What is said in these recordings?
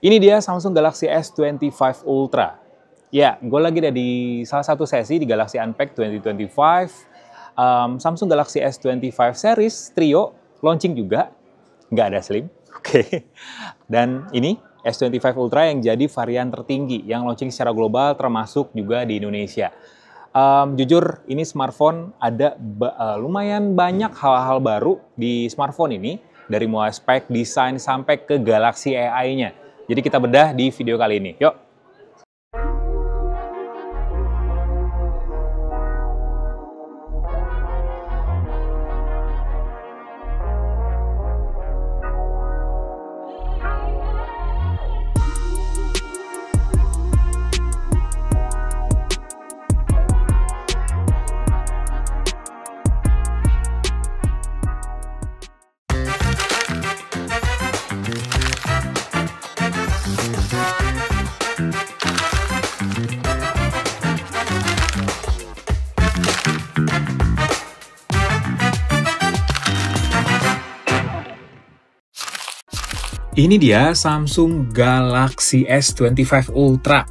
Ini dia Samsung Galaxy S25 Ultra. Ya, gue lagi ada di salah satu sesi di Galaxy Unpacked 2025. Samsung Galaxy S25 series Trio launching juga, nggak ada Slim. Oke. Dan ini S25 Ultra yang jadi varian tertinggi yang launching secara global termasuk juga di Indonesia. Jujur, ini smartphone ada lumayan banyak hal-hal baru di smartphone ini, dari mulai spek, desain, sampai ke Galaxy AI-nya. Jadi kita bedah di video kali ini. Yuk! Ini dia Samsung Galaxy S25 Ultra,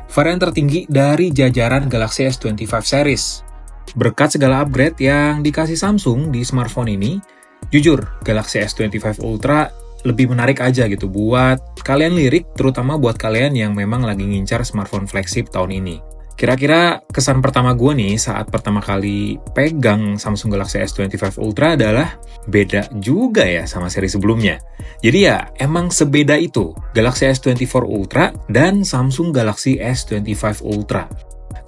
varian tertinggi dari jajaran Galaxy S25 series. Berkat segala upgrade yang dikasih Samsung di smartphone ini, jujur Galaxy S25 Ultra lebih menarik aja gitu buat kalian lirik, terutama buat kalian yang memang lagi ngincar smartphone flagship tahun ini. Kira-kira kesan pertama gue nih saat pertama kali pegang Samsung Galaxy S25 Ultra adalah beda juga ya sama seri sebelumnya. Jadi ya emang sebeda itu Galaxy S24 Ultra dan Samsung Galaxy S25 Ultra.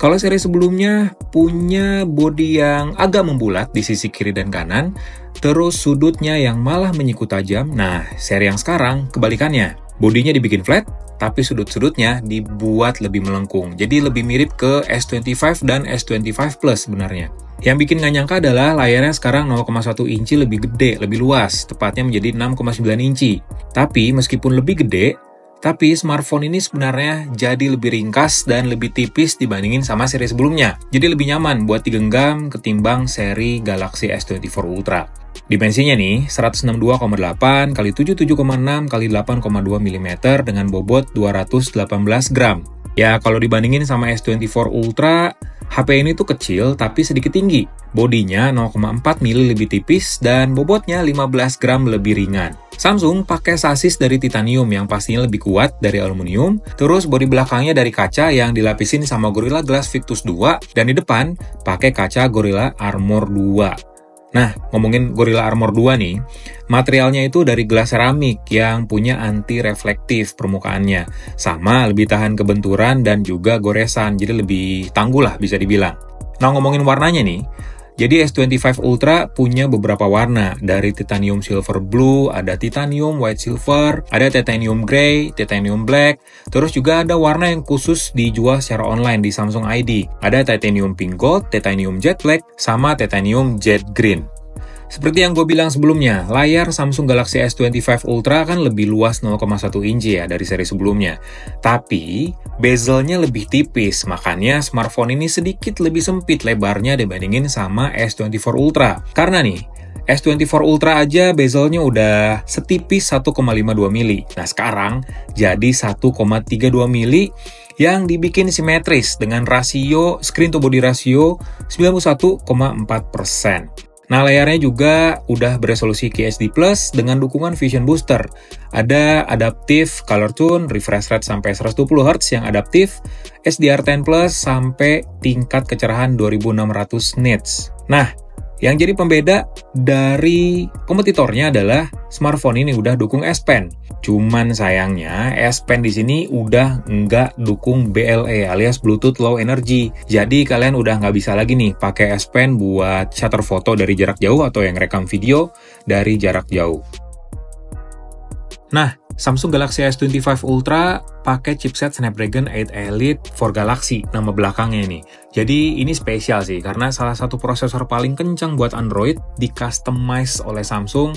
Kalau seri sebelumnya punya bodi yang agak membulat di sisi kiri dan kanan, terus sudutnya yang malah menyikut tajam. Nah, seri yang sekarang kebalikannya. Bodinya dibikin flat, tapi sudut-sudutnya dibuat lebih melengkung. Jadi lebih mirip ke S25 dan S25 Plus sebenarnya. Yang bikin nggak nyangka adalah layarnya sekarang 0,1 inci lebih gede, lebih luas, tepatnya menjadi 6,9 inci. Tapi meskipun lebih gede, tapi smartphone ini sebenarnya jadi lebih ringkas dan lebih tipis dibandingin sama seri sebelumnya. Jadi lebih nyaman buat digenggam ketimbang seri Galaxy S24 Ultra. Dimensinya nih, 162,8 x 77,6 x 8,2 mm dengan bobot 218 gram. Ya, kalau dibandingin sama S24 Ultra, HP ini tuh kecil tapi sedikit tinggi. Bodinya 0,4 mm lebih tipis dan bobotnya 15 gram lebih ringan. Samsung pakai sasis dari titanium yang pastinya lebih kuat dari aluminium, terus bodi belakangnya dari kaca yang dilapisin sama Gorilla Glass Victus 2, dan di depan pakai kaca Gorilla Armor 2. Nah, ngomongin Gorilla Armor 2 nih, materialnya itu dari gelas seramik yang punya anti-reflektif permukaannya. Sama, lebih tahan kebenturan dan juga goresan, jadi lebih tangguh lah bisa dibilang. Nah, ngomongin warnanya nih, jadi S25 Ultra punya beberapa warna, dari titanium silver blue, ada titanium white silver, ada titanium grey, titanium black, terus juga ada warna yang khusus dijual secara online di Samsung ID. Ada titanium pink gold, titanium jet black, sama titanium jet green. Seperti yang gue bilang sebelumnya, layar Samsung Galaxy S25 Ultra kan lebih luas 0,1 inci ya dari seri sebelumnya. Tapi, bezelnya lebih tipis, makanya smartphone ini sedikit lebih sempit lebarnya dibandingin sama S24 Ultra. Karena nih, S24 Ultra aja bezelnya udah setipis 1,52 mili. Nah sekarang, jadi 1,32 mili yang dibikin simetris dengan rasio screen to body ratio 91,4%. Nah, layarnya juga udah beresolusi QHD+ dengan dukungan Vision Booster. Ada adaptive color tune, refresh rate sampai 120Hz yang adaptif, SDR10+ sampai tingkat kecerahan 2600 nits. Nah, yang jadi pembeda dari kompetitornya adalah smartphone ini udah dukung S Pen. Cuman sayangnya S Pen di sini udah nggak dukung BLE alias Bluetooth Low Energy. Jadi kalian udah nggak bisa lagi nih pakai S Pen buat shutter foto dari jarak jauh atau yang rekam video dari jarak jauh. Nah, Samsung Galaxy S25 Ultra pakai chipset Snapdragon 8 Elite for Galaxy, nama belakangnya ini. Jadi ini spesial sih, karena salah satu prosesor paling kencang buat Android di-customize oleh Samsung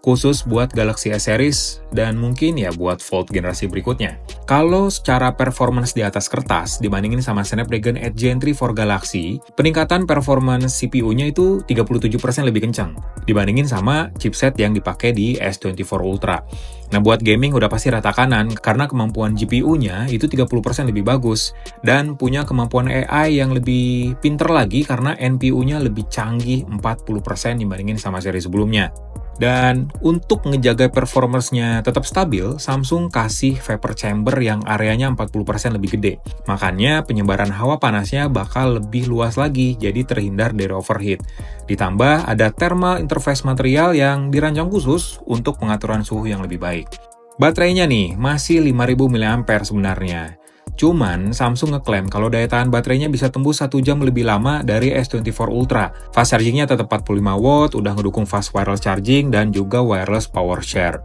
khusus buat Galaxy S series dan mungkin ya buat Fold generasi berikutnya. Kalau secara performance di atas kertas dibandingin sama Snapdragon 8 Gen 3 for Galaxy, peningkatan performance CPU-nya itu 37% lebih kencang dibandingin sama chipset yang dipakai di S24 Ultra. Nah, buat gaming udah pasti rata kanan karena kemampuan GPU-nya itu 30% lebih bagus dan punya kemampuan AI yang lebih pinter lagi karena NPU-nya lebih canggih 40% dibandingin sama seri sebelumnya. Dan untuk ngejaga performance-nya tetap stabil, Samsung kasih vapor chamber yang areanya 40% lebih gede. Makanya penyebaran hawa panasnya bakal lebih luas lagi, jadi terhindar dari overheat. Ditambah ada thermal interface material yang dirancang khusus untuk pengaturan suhu yang lebih baik. Baterainya nih, masih 5000 mAh sebenarnya. Cuman, Samsung ngeklaim kalau daya tahan baterainya bisa tembus 1 jam lebih lama dari S24 Ultra. Fast charging-nya tetap 45 watt, udah ngedukung fast wireless charging, dan juga wireless power share.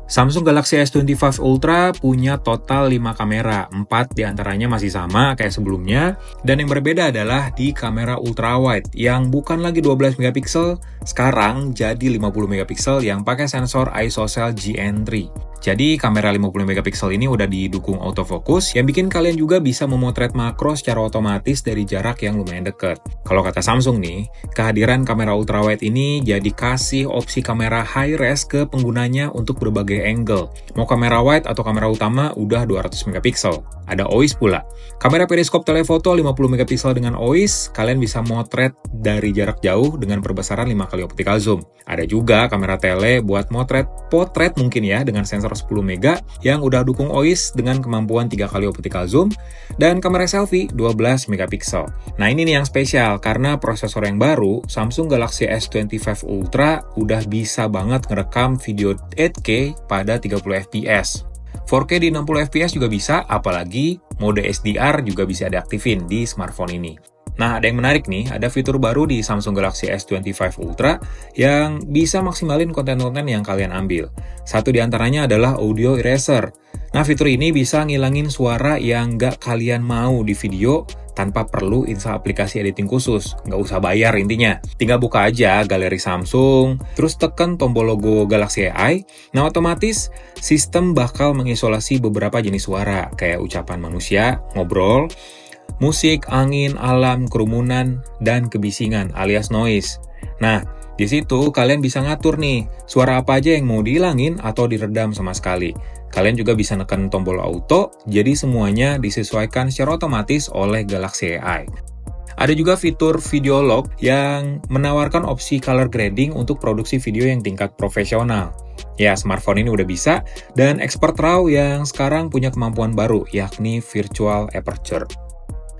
Samsung Galaxy S25 Ultra punya total 5 kamera, 4 diantaranya masih sama kayak sebelumnya, dan yang berbeda adalah di kamera ultra wide yang bukan lagi 12 megapiksel, sekarang jadi 50 megapiksel yang pakai sensor ISOCELL GN3. Jadi kamera 50 megapiksel ini udah didukung autofocus yang bikin kalian juga bisa memotret makro secara otomatis dari jarak yang lumayan dekat. Kalau kata Samsung nih, kehadiran kamera ultrawide ini jadi kasih opsi kamera high res ke penggunanya untuk berbagai angle. Mau kamera wide atau kamera utama udah 200 megapiksel. Ada OIS pula. Kamera periskop telefoto 50 megapiksel dengan OIS, kalian bisa motret dari jarak jauh dengan perbesaran 5 kali optical zoom. Ada juga kamera tele buat motret potret mungkin ya dengan sensor 10 mega yang udah dukung OIS dengan kemampuan 3 kali optical zoom, dan kamera selfie 12 megapiksel. Nah ini nih yang spesial karena prosesor yang baru, Samsung Galaxy S25 Ultra udah bisa banget ngerekam video 8K pada 30 fps. 4K di 60 fps juga bisa, apalagi mode SDR juga bisa diaktifin di smartphone ini. Nah, ada yang menarik nih, ada fitur baru di Samsung Galaxy S25 Ultra yang bisa maksimalin konten-konten yang kalian ambil. Satu di antaranya adalah audio eraser. Nah, fitur ini bisa ngilangin suara yang nggak kalian mau di video tanpa perlu install aplikasi editing khusus. Nggak usah bayar intinya. Tinggal buka aja galeri Samsung, terus tekan tombol logo Galaxy AI. Nah, otomatis sistem bakal mengisolasi beberapa jenis suara, kayak ucapan manusia, ngobrol, musik, angin, alam, kerumunan, dan kebisingan alias noise. Nah, di situ kalian bisa ngatur nih, suara apa aja yang mau dihilangin atau diredam sama sekali. Kalian juga bisa neken tombol auto, jadi semuanya disesuaikan secara otomatis oleh Galaxy AI. Ada juga fitur video log yang menawarkan opsi color grading untuk produksi video yang tingkat profesional. Ya, smartphone ini udah bisa, dan expert RAW yang sekarang punya kemampuan baru, yakni virtual aperture.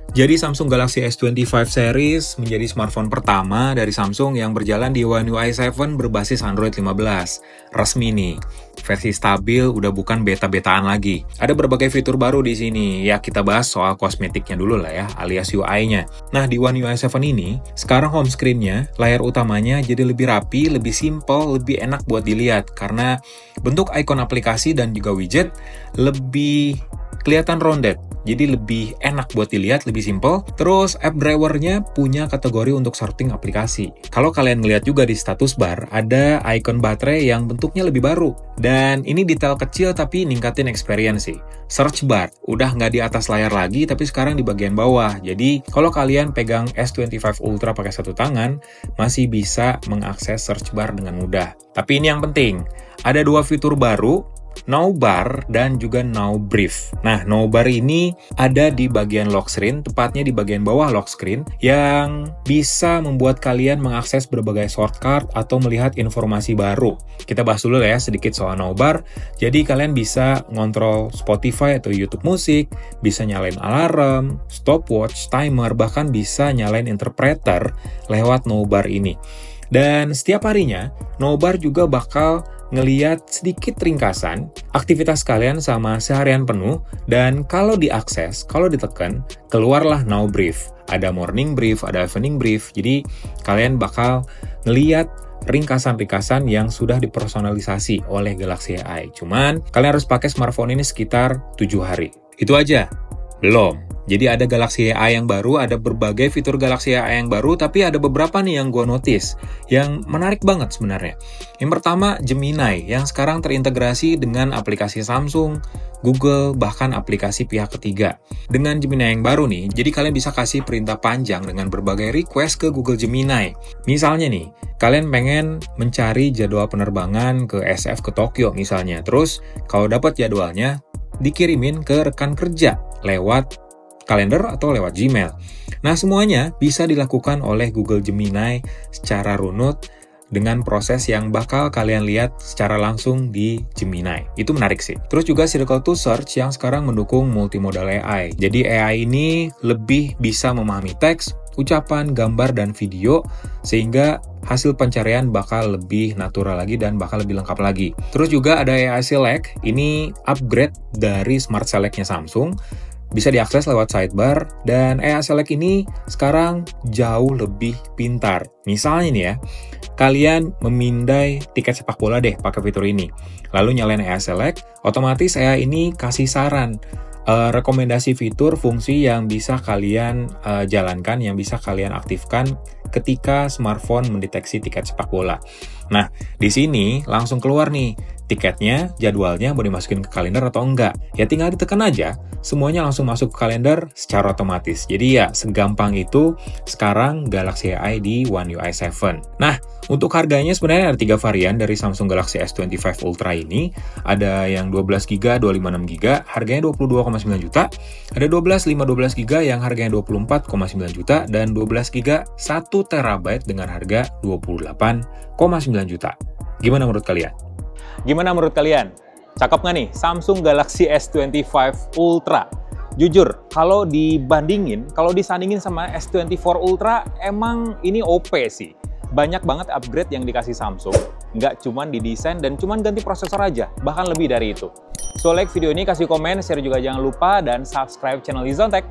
Jadi Samsung Galaxy S25 series menjadi smartphone pertama dari Samsung yang berjalan di One UI 7 berbasis Android 15. Resmi nih, versi stabil udah bukan beta-betaan lagi. Ada berbagai fitur baru di sini. Ya, kita bahas soal kosmetiknya dulu lah ya, alias UI-nya. Nah, di One UI 7 ini, sekarang home screen-nya, layar utamanya jadi lebih rapi, lebih simple, lebih enak buat dilihat. Karena bentuk ikon aplikasi dan juga widget lebih kelihatan rounded. Jadi lebih enak buat dilihat, lebih simple. Terus app driver-nya punya kategori untuk sorting aplikasi. Kalau kalian ngeliat juga di status bar, ada icon baterai yang bentuknya lebih baru. Dan ini detail kecil tapi ningkatin experience sih. Search bar, udah nggak di atas layar lagi, tapi sekarang di bagian bawah. Jadi kalau kalian pegang S25 Ultra pakai satu tangan, masih bisa mengakses search bar dengan mudah. Tapi ini yang penting, ada dua fitur baru, Now Bar dan juga Now Brief. Nah, Now Bar ini ada di bagian lock screen, tepatnya di bagian bawah lock screen, yang bisa membuat kalian mengakses berbagai shortcut atau melihat informasi baru. Kita bahas dulu ya sedikit soal Now Bar. Jadi kalian bisa ngontrol Spotify atau YouTube musik, bisa nyalain alarm, stopwatch, timer, bahkan bisa nyalain interpreter lewat Now Bar ini. Dan setiap harinya, Now Bar juga bakal ngeliat sedikit ringkasan aktivitas kalian sama seharian penuh, dan kalau diakses, kalau ditekan, keluarlah Now Brief. Ada morning brief, ada evening brief, jadi kalian bakal ngeliat ringkasan-ringkasan yang sudah dipersonalisasi oleh Galaxy AI. Cuman, kalian harus pakai smartphone ini sekitar 7 hari. Itu aja? Belum. Jadi ada Galaxy AI yang baru, ada berbagai fitur Galaxy AI yang baru, tapi ada beberapa nih yang gue notice, yang menarik banget sebenarnya. Yang pertama, Gemini, yang sekarang terintegrasi dengan aplikasi Samsung, Google, bahkan aplikasi pihak ketiga. Dengan Gemini yang baru nih, jadi kalian bisa kasih perintah panjang dengan berbagai request ke Google Gemini. Misalnya nih, kalian pengen mencari jadwal penerbangan ke SF ke Tokyo misalnya. Terus, kalau dapat jadwalnya, dikirimin ke rekan kerja lewat kalender atau lewat Gmail. Nah, semuanya bisa dilakukan oleh Google Gemini secara runut dengan proses yang bakal kalian lihat secara langsung di Gemini. Itu menarik sih. Terus juga Circle to Search yang sekarang mendukung multimodal AI. Jadi AI ini lebih bisa memahami teks, ucapan, gambar, dan video, sehingga hasil pencarian bakal lebih natural lagi dan bakal lebih lengkap lagi. Terus juga ada AI Select, ini upgrade dari Smart Select-nya Samsung, bisa diakses lewat sidebar, dan AI Select ini sekarang jauh lebih pintar. Misalnya nih ya, kalian memindai tiket sepak bola deh pakai fitur ini. Lalu nyalain AI Select, otomatis AI ini kasih saran, rekomendasi fitur fungsi yang bisa kalian jalankan, yang bisa kalian aktifkan ketika smartphone mendeteksi tiket sepak bola. Nah, di sini langsung keluar nih tiketnya, jadwalnya mau dimasukin ke kalender atau enggak. Ya tinggal ditekan aja, semuanya langsung masuk ke kalender secara otomatis. Jadi ya segampang itu sekarang Galaxy AI di One UI 7. Nah, untuk harganya sebenarnya ada 3 varian dari Samsung Galaxy S25 Ultra ini. Ada yang 12GB, 256GB, harganya 22,9 juta. Ada 12, 512GB yang harganya 24,9 juta. Dan 12GB 1TB dengan harga 28,9 juta. Gimana menurut kalian? Gimana menurut kalian? Cakep nggak nih Samsung Galaxy S25 Ultra? Jujur, kalau disandingin sama S24 Ultra, emang ini OP sih. Banyak banget upgrade yang dikasih Samsung. Nggak cuman di desain dan cuman ganti prosesor aja, bahkan lebih dari itu. So like video ini, kasih komen, share juga jangan lupa, dan subscribe channel Lizon Tech.